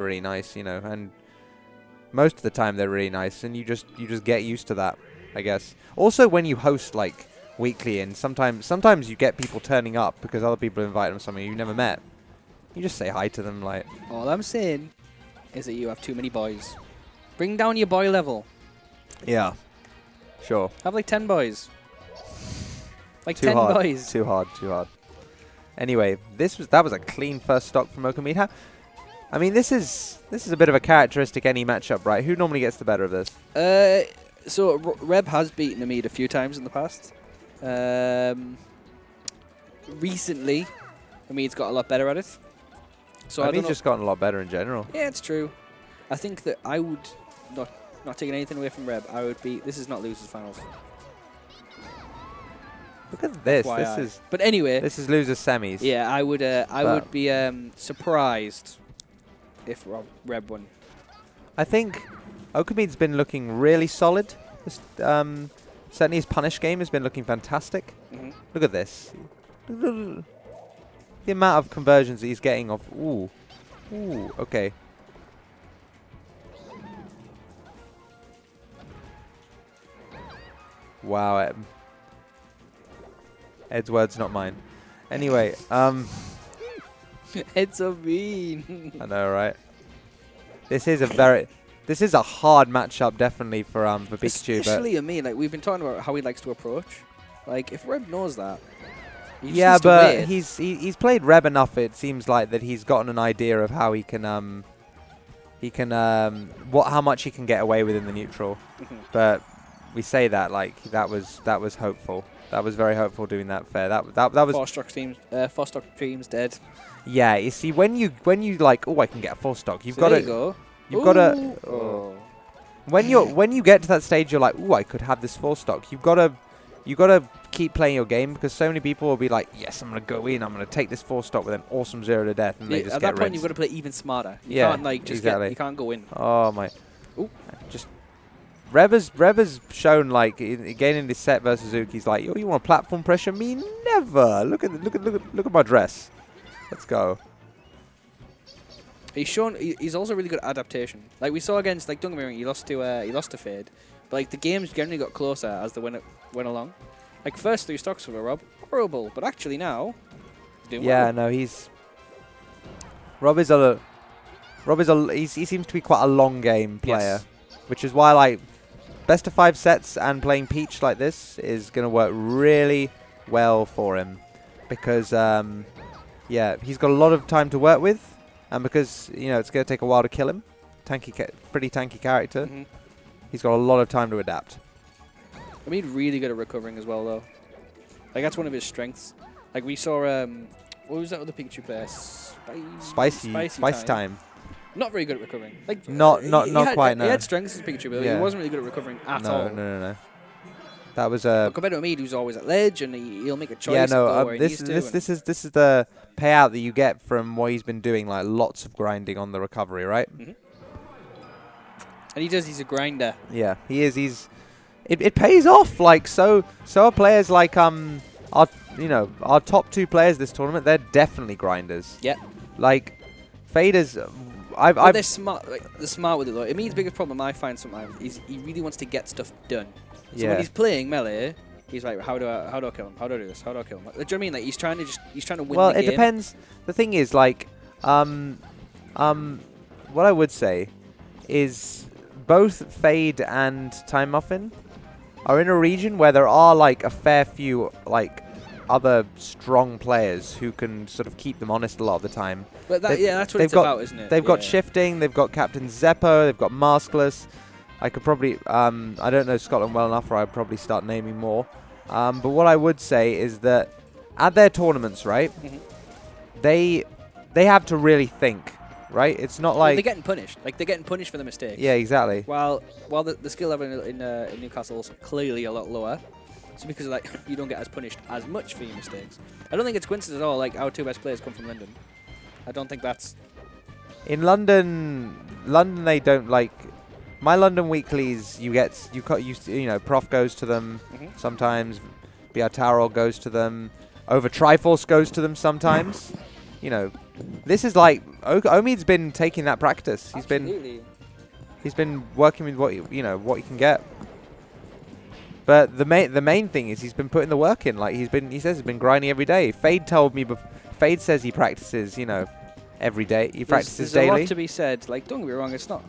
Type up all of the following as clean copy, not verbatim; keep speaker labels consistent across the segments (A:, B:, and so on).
A: really nice, you know, and most of the time they're really nice, and you just get used to that, I guess. Also, when you host like weekly, and sometimes you get people turning up because other people invite them to something you've never met. You just say hi to them, like.
B: All I'm saying is that you have too many boys. Bring down your boy level.
A: Yeah. Sure.
B: Have like 10 boys. Like
A: Too
B: 10
A: hard.
B: boys.
A: Too hard. Anyway, that was a clean first stock from Okameed. I mean, this is a bit of a characteristic any matchup, right? Who normally gets the better of this?
B: So Reb has beaten Omid a few times in the past. Recently, Omid's got a lot better at it. So
A: Omid's just gotten a lot better in general.
B: Yeah, it's true. I think that I would not taking anything away from Reb. I would be. This is not losers finals.
A: Look at this.
B: FYI.
A: This is.
B: But anyway,
A: this is losers semis.
B: Yeah, I would. I would be surprised if Reb won. I
A: think Okameed's been looking really solid. Certainly his punish game has been looking fantastic. Look at this. The amount of conversions that he's getting off. Ooh. Okay. Wow. Ed's words, not mine. Anyway,
B: It's so mean.
A: I know, right? This is a hard matchup, definitely for Pikachu.
B: Especially Omid, like we've been talking about how he likes to approach. Like if Reb knows that.
A: Yeah, but he's played Reb enough. It seems like that he's gotten an idea of how he can how much he can get away with in the neutral. But we say that like that was hopeful. That was very hopeful doing that fair. That was
B: four stock teams dead.
A: Yeah, you see when you like, oh, I can get a 4-stock. You've got to when you get to that stage, you're like, oh, I could have this 4-stock. You've got to keep playing your game because so many people will be like, yes, I'm gonna go in, I'm gonna take this 4-stock with an awesome 0 to death, and they just
B: at
A: get
B: that point
A: rinsed.
B: you've got to play even smarter. You
A: Yeah,
B: can't like just
A: exactly.
B: you can't go in.
A: Oh my! Just Reb has shown like again in this set versus Zuki's like, oh, you want platform pressure? Me never. Look at my dress. Let's go.
B: He's also really good at adaptation. Like we saw against, like, don't get me wrong, he lost to Fade, but like the games generally got closer as they went along. Like first 3 stocks for Rob, horrible, but actually now he's doing well.
A: No, he seems to be quite a long game player, which is why like best of 5 sets and playing Peach like this is gonna work really well for him because he's got a lot of time to work with. And because, it's going to take a while to kill him, pretty tanky character, he's got a lot of time to adapt.
B: I mean, really good at recovering as well, though. Like, that's one of his strengths. Like, we saw, what was that other Pikachu player?
A: Spicy time.
B: Not very good at recovering. Like,
A: not quite, no.
B: He had strengths as Pikachu, but he wasn't really good at recovering at all.
A: No. That was
B: but compared to Omid, who's always at ledge, and he'll make a choice.
A: Yeah, no.
B: This
A: is the payout that you get from what he's been doing, like lots of grinding on the recovery, right?
B: And he does. He's a grinder.
A: Yeah, he is. It pays off. Like so are players like our top 2 players this tournament. They're definitely grinders.
B: Yeah.
A: Like faders.
B: They're smart. Like, they're smart with it though. Omid's biggest problem I find sometimes is he really wants to get stuff done. So when he's playing melee, he's like, how do I kill him? How do I do this? How do I kill him? Like, do you know what I mean? Like he's trying to win the game.
A: Well, it depends. The thing is, like, what I would say is both Fade and Time Muffin are in a region where there are like a fair few like other strong players who can sort of keep them honest a lot of the time.
B: But that's what it's about, isn't it?
A: They've got shifting. They've got Captain Zeppo. They've got Maskless. I could probably, I don't know Scotland well enough, or I'd probably start naming more. But what I would say is that at their tournaments, right, they have to really think, right? It's not like
B: they're getting punished. Like they're getting punished for the mistakes.
A: Yeah, exactly.
B: While the skill level in Newcastle is clearly a lot lower. So because like you don't get as punished as much for your mistakes. I don't think it's coincidence at all. Like our 2 best players come from London. I don't think that's. In
A: London they don't like. My London weeklies, Prof goes to them sometimes. Biataro goes to them. Over Triforce goes to them sometimes. you know, this is like Omeed's been taking that practice. He's been working with what what he can get. But the main thing is he's been putting the work in. Like he says he's been grinding every day. Fade told me, Fade says he practices, every day. He practices daily.
B: There's a lot to be said. Like, don't get me wrong, it's not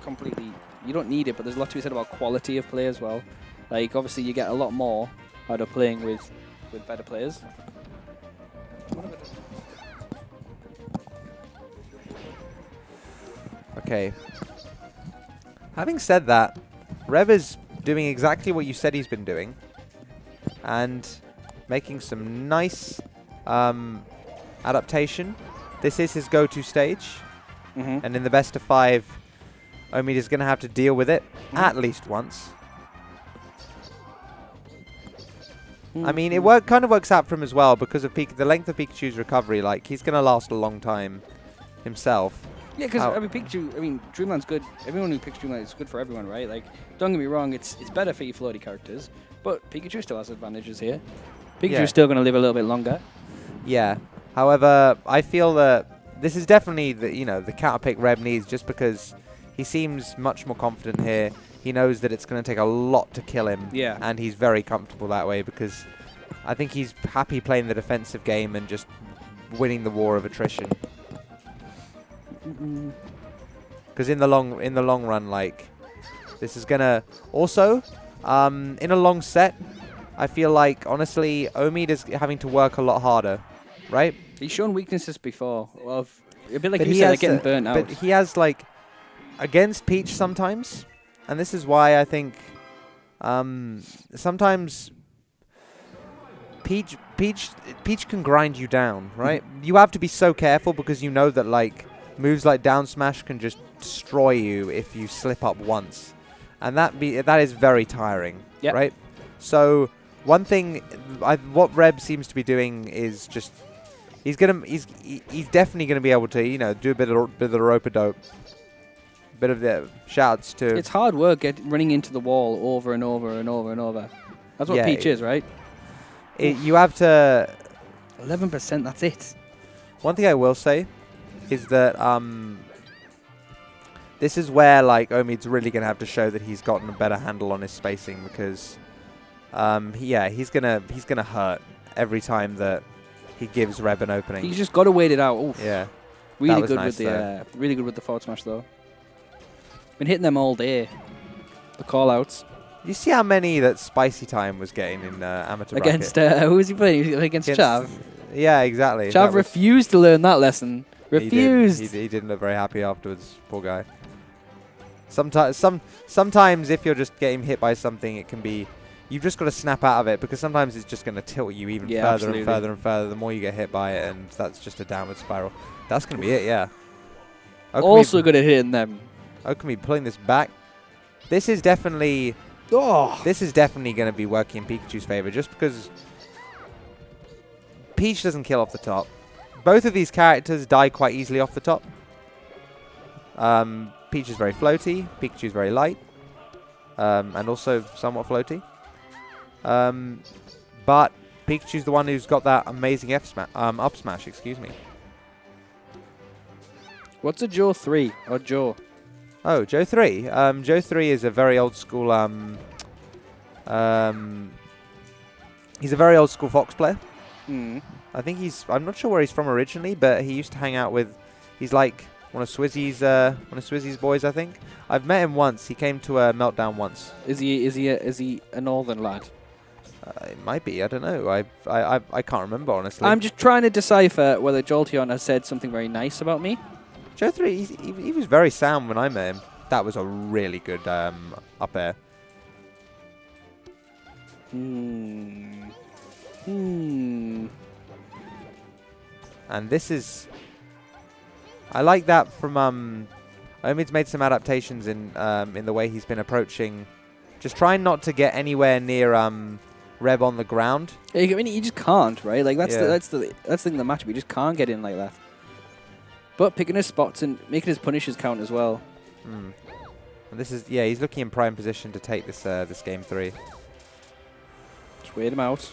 B: completely. You don't need it, but there's a lot to be said about quality of play as well. Like, obviously, you get a lot more out of playing with better players.
A: Okay. Having said that, Rev is doing exactly what you said he's been doing, and making some nice adaptation. This is his go-to stage, and in the best of 5, Okameed is going to have to deal with it at least once. I mean, it kind of works out for him as well because of the length of Pikachu's recovery. Like, he's going to last a long time himself.
B: Yeah, because Dreamland's good. Everyone who picks Dreamland is good for everyone, right? Like, don't get me wrong, it's better for your floaty characters, but Pikachu still has advantages here. Pikachu's still going to live a little bit longer.
A: Yeah. However, I feel that this is definitely the counter pick Reb needs, just because he seems much more confident here. He knows that it's going to take a lot to kill him.
B: Yeah.
A: And he's very comfortable that way because I think he's happy playing the defensive game and just winning the war of attrition. Because in the long run, like, this is gonna also in a long set, I feel like honestly Okameed is having to work a lot harder, right?
B: He's shown weaknesses before. Well, a bit like you said, like getting burnt out.
A: But he has, like, against Peach sometimes, and this is why I think sometimes Peach can grind you down, right? You have to be so careful because you know that, like, moves like down smash can just destroy you if you slip up once, and that is very tiring, right? So one thing, what Reb seems to be doing is just he's definitely gonna be able to do a bit of the rope-a-dope, bit of the shouts to.
B: It's hard work running into the wall over and over and over and over. That's what Peach is, right?
A: You have to
B: 11%. That's it.
A: One thing I will say is that this is where, like, Okameed's really going to have to show that he's gotten a better handle on his spacing, because he's gonna hurt every time that he gives Reb an opening.
B: He's just got to wait it out. Oof.
A: Yeah,
B: really good with the forward smash though. Been hitting them all day. The call outs.
A: You see how many that Spicy Time was getting in amateur
B: against who was he playing? Against Chav.
A: Yeah, exactly.
B: Chav refused to learn that lesson. Refused.
A: He didn't look very happy afterwards. Poor guy. Sometimes if you're just getting hit by something, it can be. You've just got to snap out of it, because sometimes it's just going to tilt you even further and further and further the more you get hit by it, and that's just a downward spiral. That's going to be it, yeah. Okameed
B: also good at hitting them.
A: Okameed pulling this back. This is definitely going to be working in Pikachu's favor, just because Peach doesn't kill off the top. Both of these characters die quite easily off the top. Peach is very floaty, Pikachu is very light, and also somewhat floaty. But Pikachu's the one who's got that amazing up smash, excuse me.
B: What's a Joe 3 or Joe?
A: Oh, Joe 3. Joe 3 is a very old school he's a very old school Fox player. I think I'm not sure where he's from originally, but he used to hang out with, he's like one of Swizzy's boys, I think. I've met him once. He came to a Meltdown once. Is
B: he a northern lad?
A: It might be. I don't know. I can't remember, honestly.
B: I'm just trying to decipher whether Jolteon has said something very nice about me.
A: Joe 3, he was very sound when I met him. That was a really good up air. And this is, I like that from Okameed's made some adaptations in the way he's been approaching, just trying not to get anywhere near Reb on the ground.
B: I mean, you just can't, right? Like that's the thing in the matchup. You just can't get in like that. But picking his spots and making his punishes count as well.
A: And this is, he's looking in prime position to take this this game 3.
B: Just wait him out.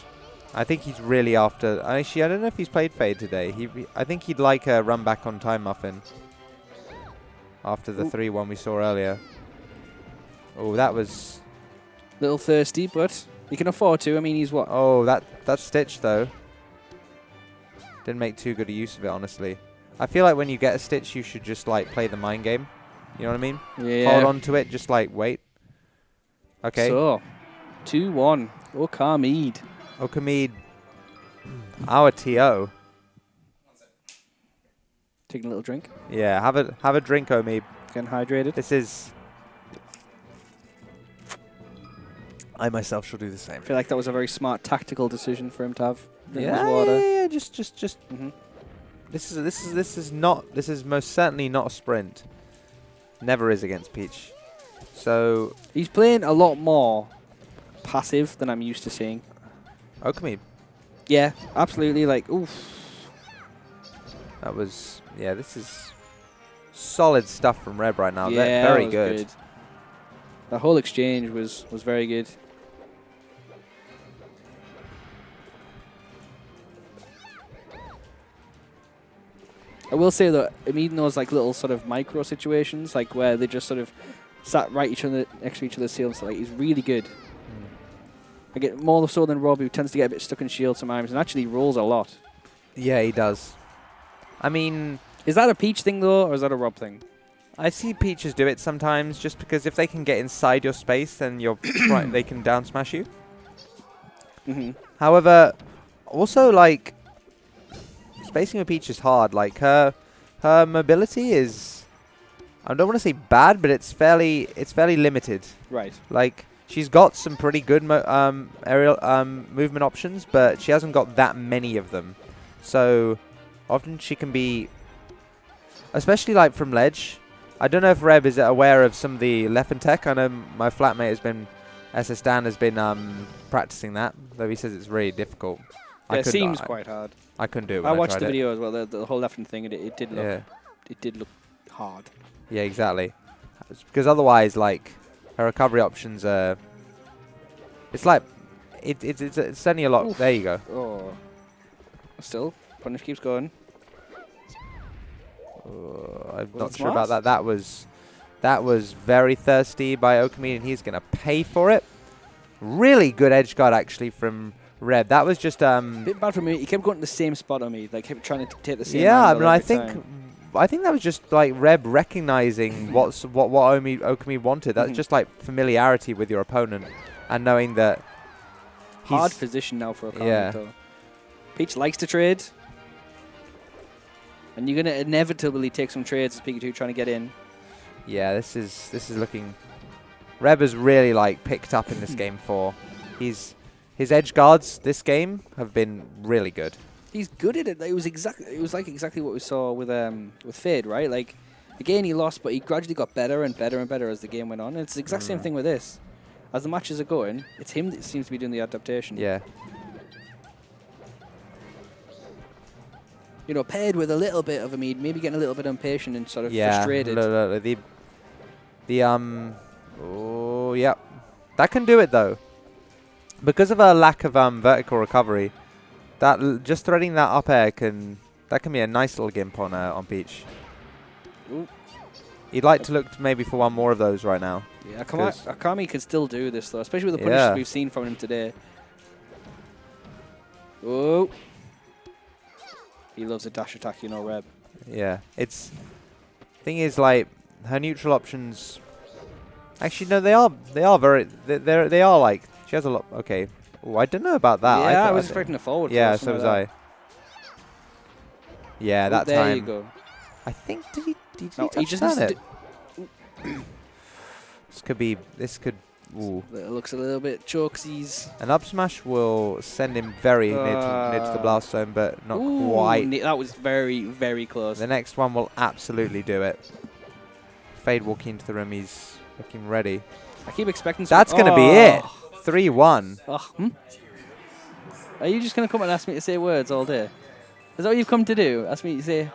A: I think he's really after. Actually, I don't know if he's played Fade today. I think he'd like a run back on Time Muffin after the 3-1 we saw earlier. Oh, that was
B: A little thirsty, but he can afford to. I mean, he's what?
A: Oh, that Stitch, though. Didn't make too good a use of it, honestly. I feel like when you get a Stitch, you should just, like, play the mind game. You know what I mean?
B: Yeah.
A: Hold on to it, just, like, wait. Okay.
B: So, 2-1. Okameed.
A: Okameed, our TO.
B: Taking a little drink.
A: Yeah, have a drink, Omeed.
B: Getting hydrated.
A: This is... I myself shall do the same.
B: I feel like that was a very smart tactical decision for him to have.
A: Yeah, just.
B: Mm-hmm.
A: This is most certainly not a sprint. Never is against Peach. So
B: He's playing a lot more passive than I'm used to seeing.
A: Okameed.
B: Yeah, absolutely. Like, oof.
A: That was this is solid stuff from Reb right now.
B: Yeah,
A: Very
B: that was
A: good.
B: The whole exchange was very good. I will say that in those like little sort of micro situations, like where they just sort of sat right next to each other's shields, like he's really good. I get more so than Rob, who tends to get a bit stuck in shield sometimes, and actually rolls a lot.
A: Yeah, he does. I mean,
B: is that a Peach thing though, or is that a Rob thing?
A: I see Peaches do it sometimes, just because if they can get inside your space, then they can down smash you.
B: Mm-hmm.
A: However, also like spacing with Peach is hard. Like her mobility is, I don't want to say bad, but it's fairly limited.
B: Right.
A: Like she's got some pretty good aerial movement options, but she hasn't got that many of them. So often she can be, especially like from ledge. I don't know if Reb is aware of some of the left and tech. I know my flatmate has been, SS Dan has been practicing that, though he says it's really difficult.
B: Yeah, it seems quite hard.
A: I couldn't do it.
B: I watched the video as well, the whole left and thing, and it did look hard.
A: Yeah, exactly. Because otherwise, like her recovery options are, it's like it's certainly a lot. Oof. There you go.
B: Oh, still punish keeps going.
A: I'm not sure about that. That was very thirsty by Okameed, and he's going to pay for it. Really good edge guard, actually, from Reb. That was just...
B: bit bad for me. He kept going to the same spot on me. Like, kept trying to take the same
A: Yeah,
B: angle
A: I think that was just, like, Reb recognizing what Okameed wanted. That's just, like, familiarity with your opponent and knowing that...
B: Hard position now for Okameed, though. Peach likes to trade. And you're going to inevitably take some trades as Pikachu trying to get in.
A: Yeah, this is looking... Reb has really, like, picked up in this game 4. His edge guards this game have been really good.
B: He's good at it. It was exactly what we saw with Fade, right? Like, again, he lost, but he gradually got better and better and better as the game went on. And it's the exact same thing with this. As the matches are going, it's him that seems to be doing the adaptation.
A: Yeah.
B: You know, paired with a little bit of Okameed, maybe getting a little bit impatient and sort of frustrated.
A: Oh, yeah. That can do it, though. Because of a lack of vertical recovery, just threading that up air can be a nice little gimp on Peach.
B: Ooh.
A: He'd like to look maybe for one more of those right now.
B: Yeah, Akameed can still do this, though, especially with the punishes we've seen from him today. Oh. He loves a dash attack, you know, Reb.
A: Yeah, thing is, like, her neutral options. Actually, no, they are very. They are like, she has a lot. Okay. Oh, I don't know about that.
B: Yeah, I was expecting a forward.
A: Yeah, so was I. Yeah, that time.
B: There you go.
A: I think did he
B: just
A: touch
B: it?
A: This could. Ooh.
B: It looks a little bit chokesies.
A: An up smash will send him very near to the blast zone, but not quite.
B: That was very, very close.
A: The next one will absolutely do it. Fade walking into the room. He's looking ready.
B: I keep expecting.
A: That's going to be it. 3-1.
B: Are you just going to come and ask me to say words all day? Is that what you've come to do? Ask me to say